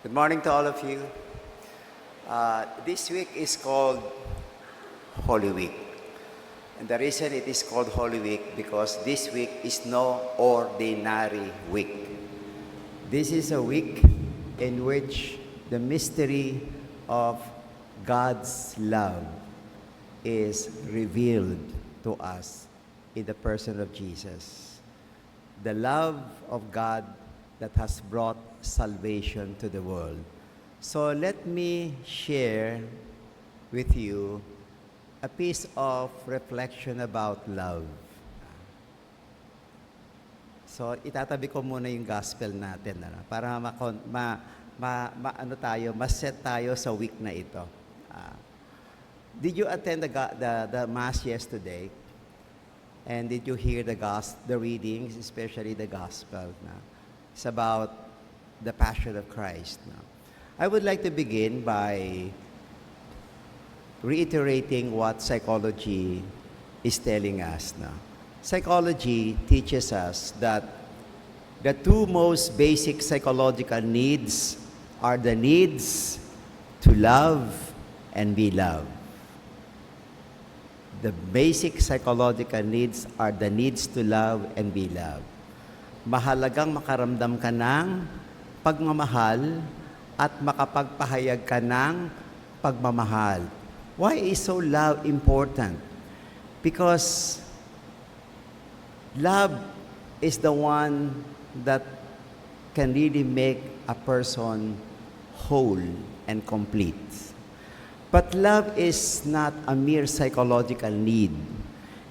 Good morning to all of you. This week is called Holy Week. And the reason it is called Holy Week because this week is no ordinary week. This is a week in which the mystery of God's love is revealed to us in the person of Jesus. The love of God that has brought salvation to the world. So let me share with you a piece of reflection about love. So itatabi ko muna yung gospel natin para mas-set tayo sa week na ito. Did you attend the mass yesterday? And did you hear the readings, especially the gospel? It's about the Passion of Christ. I would like to begin by reiterating what psychology is telling us. Psychology teaches us that the two most basic psychological needs are the needs to love and be loved. The basic psychological needs are the needs to love and be loved. Mahalagang makaramdam ka ng pagmamahal at makapagpahayag ka ng pagmamahal. Why is so love important? Because love is the one that can really make a person whole and complete. But love is not a mere psychological need.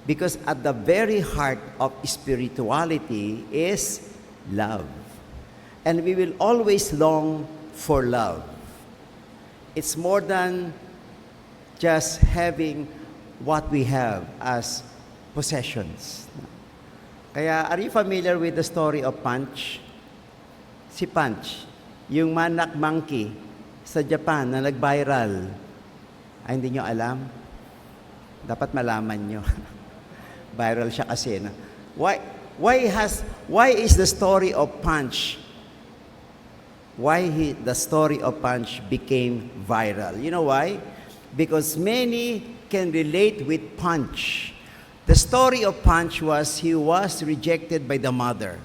Because at the very heart of spirituality is love. And we will always long for love. It's more than just having what we have as possessions. Kaya, are you familiar with the story of Punch? Si Punch, yung manak monkey sa Japan na nag-viral. Ay, hindi nyo alam? Dapat malaman nyo. Viral siya kasi. Why is the story of Punch? The story of Punch became viral? You know why? Because many can relate with Punch. The story of Punch was he was rejected by the mother.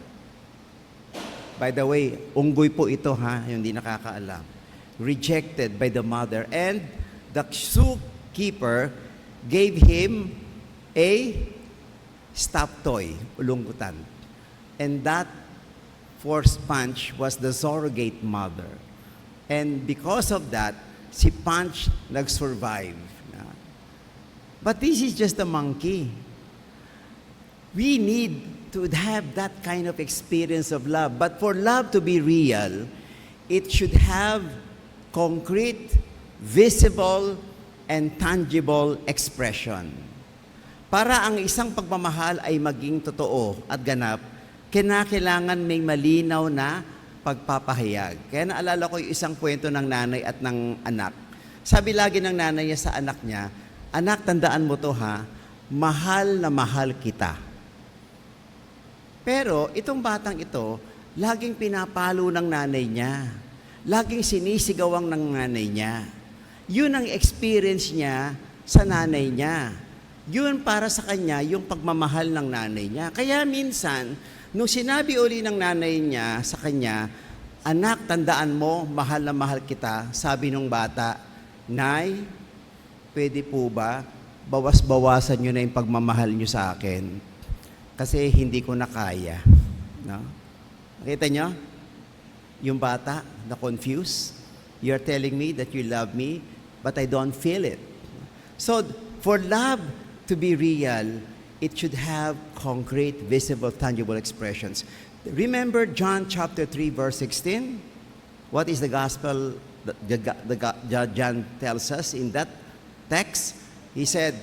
By the way, unggoy po ito yung hindi nakakaalam. Rejected by the mother. And the zookeeper gave him a stuffed toy, ulunggutan. And that forced Punch was the surrogate mother. And because of that, si Punch nag-survive. But this is just a monkey. We need to have that kind of experience of love. But for love to be real, it should have concrete, visible, and tangible expression. Para ang isang pagmamahal ay maging totoo at ganap, kinakailangan may malinaw na pagpapahayag. Kaya naalala ko yung isang kwento ng nanay at ng anak. Sabi lagi ng nanay niya sa anak niya, "Anak, tandaan mo to mahal na mahal kita." Pero itong batang ito, laging pinapalo ng nanay niya. Laging sinisigawang ng nanay niya. Yun ang experience niya sa nanay niya. Yun para sa kanya yung pagmamahal ng nanay niya. Kaya minsan, nung sinabi uli ng nanay niya sa kanya, "Anak, tandaan mo, mahal na mahal kita," sabi ng bata, "Nay, pwede po ba bawas-bawasan nyo na yung pagmamahal nyo sa akin? Kasi hindi ko na kaya." No? Nakita nyo? Yung bata na confused. "You're telling me that you love me, but I don't feel it." So, for love to be real, it should have concrete, visible, tangible expressions. Remember John chapter 3, verse 16? What is the gospel that John tells us in that text? He said,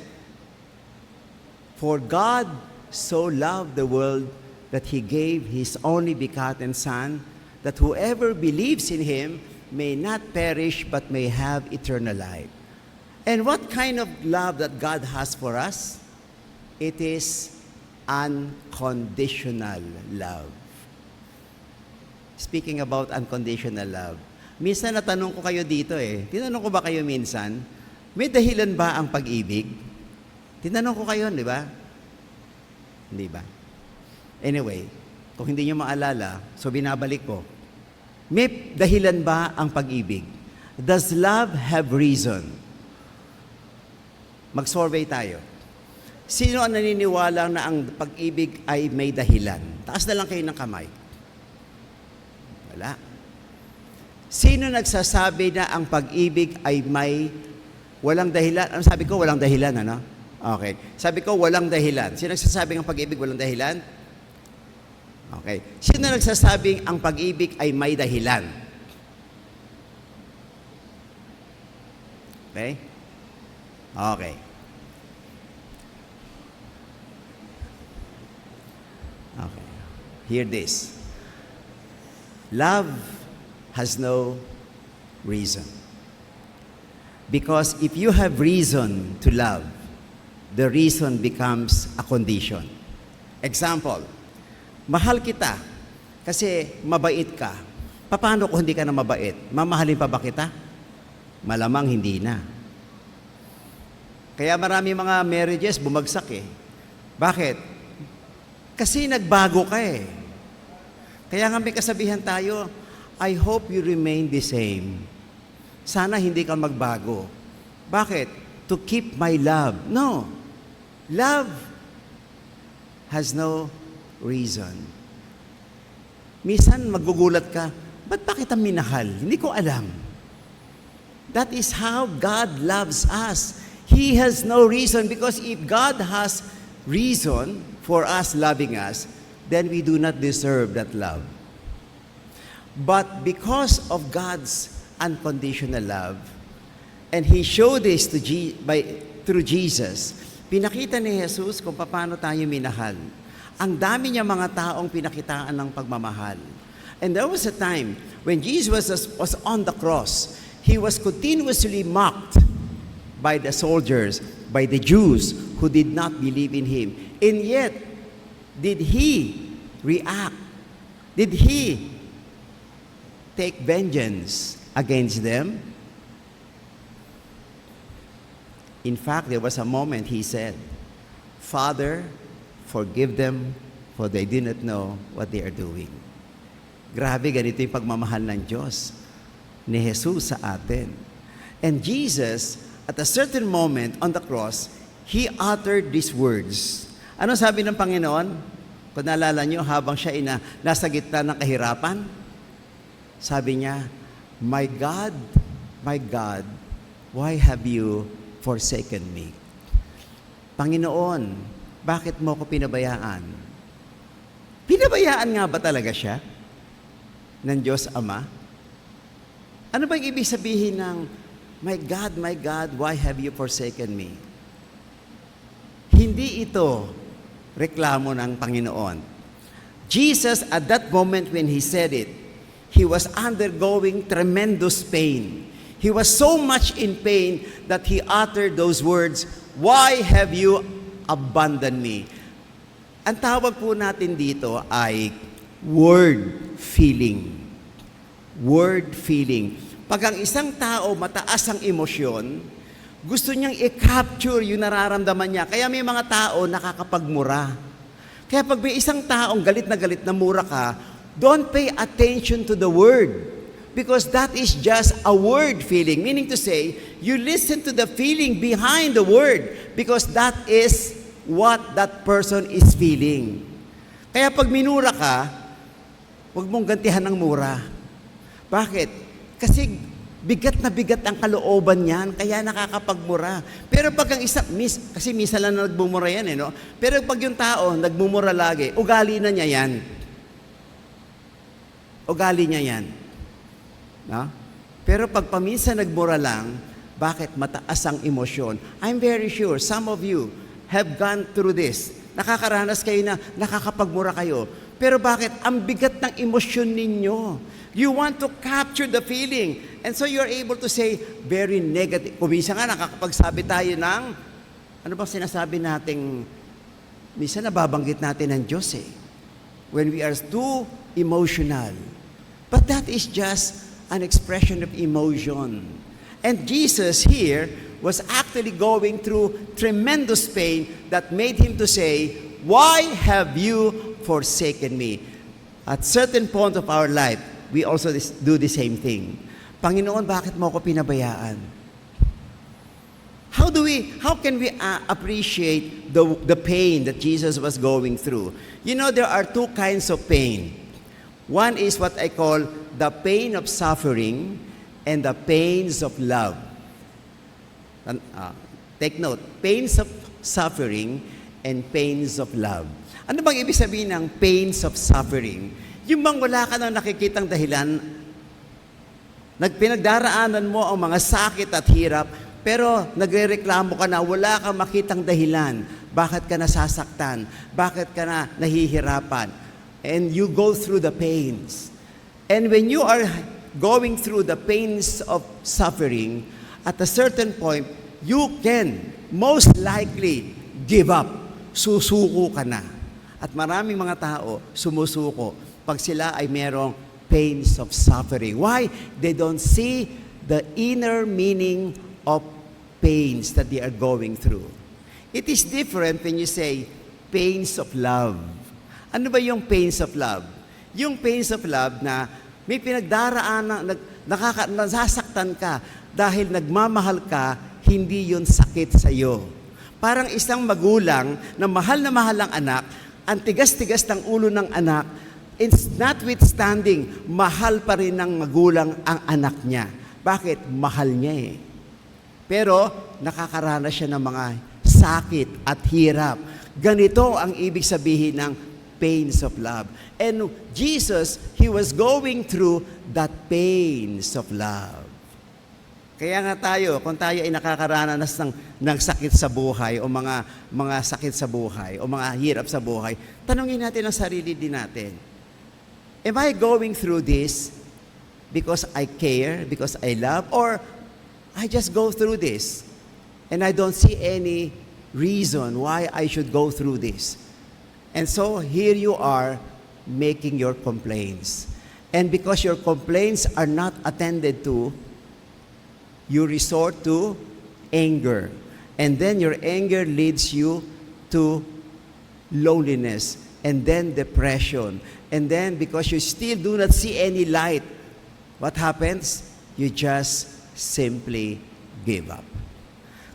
"For God so loved the world that He gave His only begotten Son, that whoever believes in Him may not perish but may have eternal life." And what kind of love that God has for us? It is unconditional love. Speaking about unconditional love, Minsan natanong ko kayo dito Tinanong ko ba kayo minsan, may dahilan ba ang pag-ibig? Tinanong ko kayo, di ba? Hindi ba? Anyway, kung hindi nyo maalala, so binabalik ko. May dahilan ba ang pag-ibig? Does love have reason? Mag-survey tayo. Sino ang naniniwala na ang pag-ibig ay may dahilan? Taas na lang kayo ng kamay. Wala. Sino nagsasabi na ang pag-ibig ay may walang dahilan? Ano sabi ko? Walang dahilan, ano? Okay. Sabi ko, walang dahilan. Sino nagsasabing ang pag-ibig walang dahilan? Okay. Sino nagsasabing ang pag-ibig ay may dahilan? Okay? Okay. Okay. Hear this. Love has no reason. Because if you have reason to love, the reason becomes a condition. Example, mahal kita kasi mabait ka. Paano kung hindi ka na mabait? Mamahalin pa ba kita? Malamang hindi na. Kaya marami mga marriages bumagsak Bakit? Kasi nagbago ka Kaya nga may kasabihan tayo, I hope you remain the same. Sana hindi ka magbago. Bakit? To keep my love. No. Love has no reason. Minsan magugulat ka, ba't ba kita minahal? Hindi ko alam. That is how God loves us. He has no reason because if God has reason for us loving us, then we do not deserve that love. But because of God's unconditional love, and He showed this through Jesus, pinakita ni Jesus kung paano tayo minahal. Ang dami niya mga taong pinakitaan ng pagmamahal. And there was a time when Jesus was on the cross, He was continuously mocked by the soldiers, by the Jews who did not believe in Him. And yet, did He react? Did He take vengeance against them? In fact, there was a moment He said, Father, forgive them, for they do not know what they are doing. Grabe, ganito yung pagmamahal ng Diyos ni Jesus sa atin. And Jesus, at a certain moment on the cross, He uttered these words. Ano sabi ng Panginoon? Kung naalala nyo, habang siya nasa gitna ng kahirapan, sabi niya, my God, why have you forsaken me? Panginoon, bakit mo ko pinabayaan? Pinabayaan nga ba talaga siya ng Diyos Ama? Ano ba yung ibig sabihin ng, my God, why have you forsaken me? Hindi ito reklamo ng Panginoon. Jesus, at that moment when He said it, He was undergoing tremendous pain. He was so much in pain that He uttered those words, why have you abandoned me? Ang tawag po natin dito ay word feeling. Word feeling. Pag ang isang tao mataas ang emosyon, gusto niyang i-capture yung nararamdaman niya. Kaya may mga tao nakakapagmura. Kaya pag may isang taong galit na mura ka, don't pay attention to the word. Because that is just a word feeling. Meaning to say, you listen to the feeling behind the word. Because that is what that person is feeling. Kaya pag minura ka, huwag mong gantihan ng mura. Bakit? Kasi bigat na bigat ang kalooban niyan, kaya nakakapagmura. Pero pag ang isa, kasi misa lang na nagbumura yan no? Pero pag yung tao nagmumura lagi, ugali na niya yan. Ugali niya yan. No? Pero pag paminsan nagmura lang, bakit mataas ang emosyon? I'm very sure some of you have gone through this. Nakakaranas kayo na nakakapagmura kayo. Pero bakit? Ang bigat ng emosyon ninyo. You want to capture the feeling. And so you're able to say very negative. Kumisa nga, nakakapagsabi tayo ng, ano bang sinasabi nating, minsan nababanggit natin ng Diyos When we are too emotional. But that is just an expression of emotion. And Jesus here was actually going through tremendous pain that made him to say, "Why have you forsaken me?" At certain point of our life, we also do the same thing. Panginoon, bakit mo ako pinabayaan? How can we appreciate the pain that Jesus was going through? You know, there are two kinds of pain. One is what I call the pain of suffering and the pains of love. Take note, pains of suffering and pains of love. Ano bang ibig sabihin ng pains of suffering? Yung bang wala ka nang nakikitang dahilan, nagpinagdaraanan mo ang mga sakit at hirap, pero nagrereklamo ka na wala kang makitang dahilan. Bakit ka nasasaktan? Bakit ka na nahihirapan? And you go through the pains. And when you are going through the pains of suffering, at a certain point, you can most likely give up. Susuko ka na. At maraming mga tao sumusuko pag sila ay merong pains of suffering. Why? They don't see the inner meaning of pains that they are going through. It is different when you say pains of love. Ano ba yung pains of love? Yung pains of love na may pinagdaraanan, nasasaktan ka dahil nagmamahal ka, hindi yun sakit sa iyo. Parang isang magulang na mahal ang anak, ang tigas-tigas ng ulo ng anak, it's notwithstanding, mahal pa rin ng magulang ang anak niya. Bakit? Mahal niya eh. Pero nakakaranas siya ng mga sakit at hirap. Ganito ang ibig sabihin ng pains of love. And Jesus, He was going through that pains of love. Kaya nga tayo, kung tayo ay nakakaranas ng sakit sa buhay o mga sakit sa buhay o mga hirap sa buhay, tanungin natin ang sarili din natin. Am I going through this because I care, because I love, or I just go through this and I don't see any reason why I should go through this? And so here you are making your complaints. And because your complaints are not attended to, you resort to anger. And then your anger leads you to loneliness and then depression. And then because you still do not see any light, what happens? You just simply give up.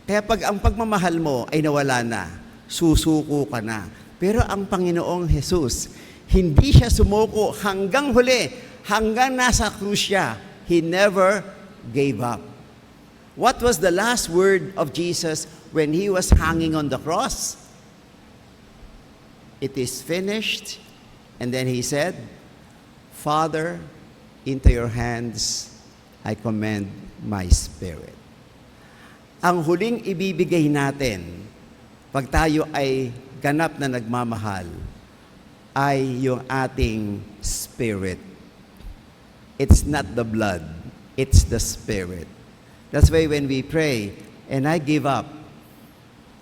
Kaya pag ang pagmamahal mo ay nawala na, susuko ka na. Pero ang Panginoong Jesus, hindi siya sumuko hanggang huli, hanggang nasa krus siya. He never gave up. What was the last word of Jesus when He was hanging on the cross? It is finished. And then He said, "Father, into your hands I commend my spirit." Ang huling ibibigay natin pag tayo ay ganap na nagmamahal ay yung ating spirit. It's not the blood, it's the spirit. That's why when we pray, and I give up,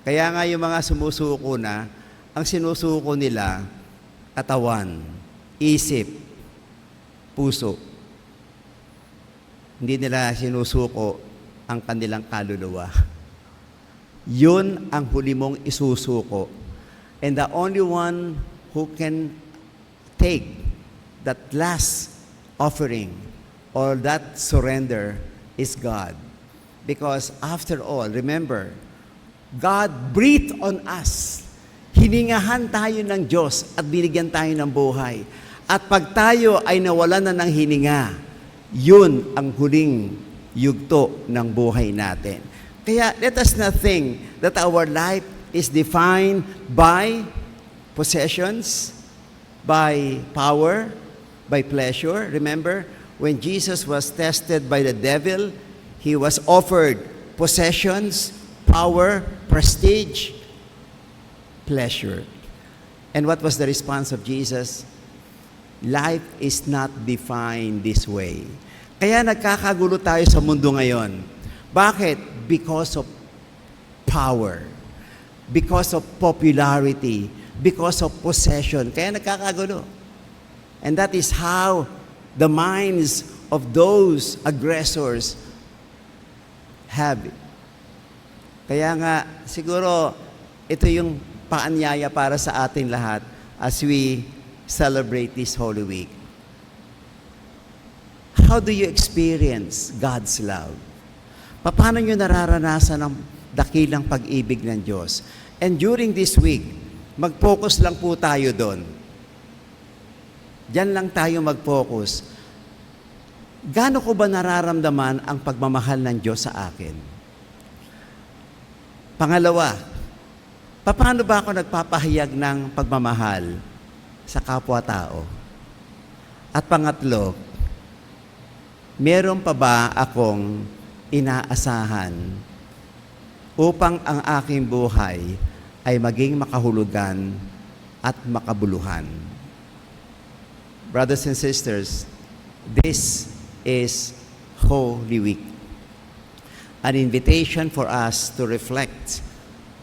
kaya nga yung mga sumusuko na, ang sinusuko nila, katawan, isip, puso. Hindi nila sinusuko ang kanilang kaluluwa. Yun ang huli mong isusuko. And the only one who can take that last offering or that surrender is God. Because after all, remember, God breathed on us. Hiningahan tayo ng Diyos at binigyan tayo ng buhay. At pag tayo ay nawalan na ng hininga, yun ang huling yugto ng buhay natin. Kaya let us not think that our life is defined by possessions, by power, by pleasure. Remember, when Jesus was tested by the devil, He was offered possessions, power, prestige, pleasure. And what was the response of Jesus? Life is not defined this way. Kaya nagkakagulo tayo sa mundo ngayon. Bakit? Because of power. Because of popularity. Because of possession. Kaya nagkakagulo. And that is how the minds of those aggressors have it. Kaya nga, siguro, ito yung paanyaya para sa ating lahat as we celebrate this Holy Week. How do you experience God's love? Paano nyo nararanasan ang dakilang pag-ibig ng Diyos? And during this week, mag-focus lang po tayo doon. Diyan lang tayo mag-focus. Gaano ko ba nararamdaman ang pagmamahal ng Diyos sa akin? Pangalawa, paano ba ako nagpapahayag ng pagmamahal sa kapwa-tao? At pangatlo, meron pa ba akong inaasahan upang ang aking buhay ay maging makahulugan at makabuluhan? Brothers and sisters, this is Holy Week. An invitation for us to reflect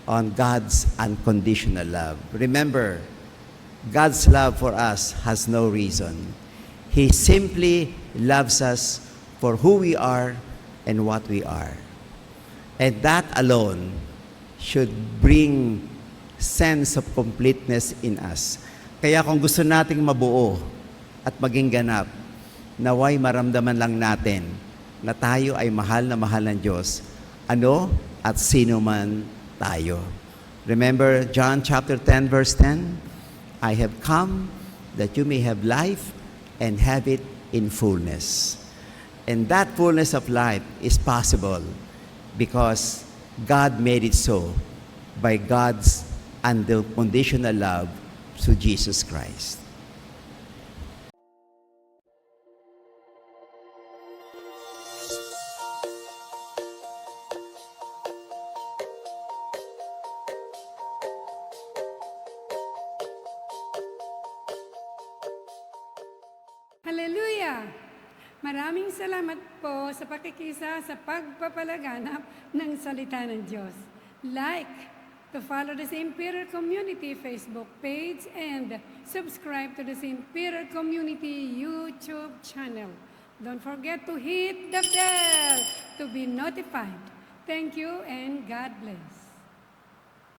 on God's unconditional love. Remember, God's love for us has no reason. He simply loves us for who we are and what we are. And that alone should bring sense of completeness in us. Kaya kung gusto nating mabuo at maging ganap, naway maramdaman lang natin na tayo ay mahal na mahal ng Diyos, ano at sino man tayo. Remember John chapter 10 verse 10? I have come that you may have life and have it in fullness. And that fullness of life is possible because God made it so by God's unconditional love through Jesus Christ. Hallelujah! Maraming salamat po sa pakikisa sa pagpapalaganap ng salita ng Diyos. Like to follow the St. Peter Community Facebook page and subscribe to the St. Peter Community YouTube channel. Don't forget to hit the bell to be notified. Thank you and God bless.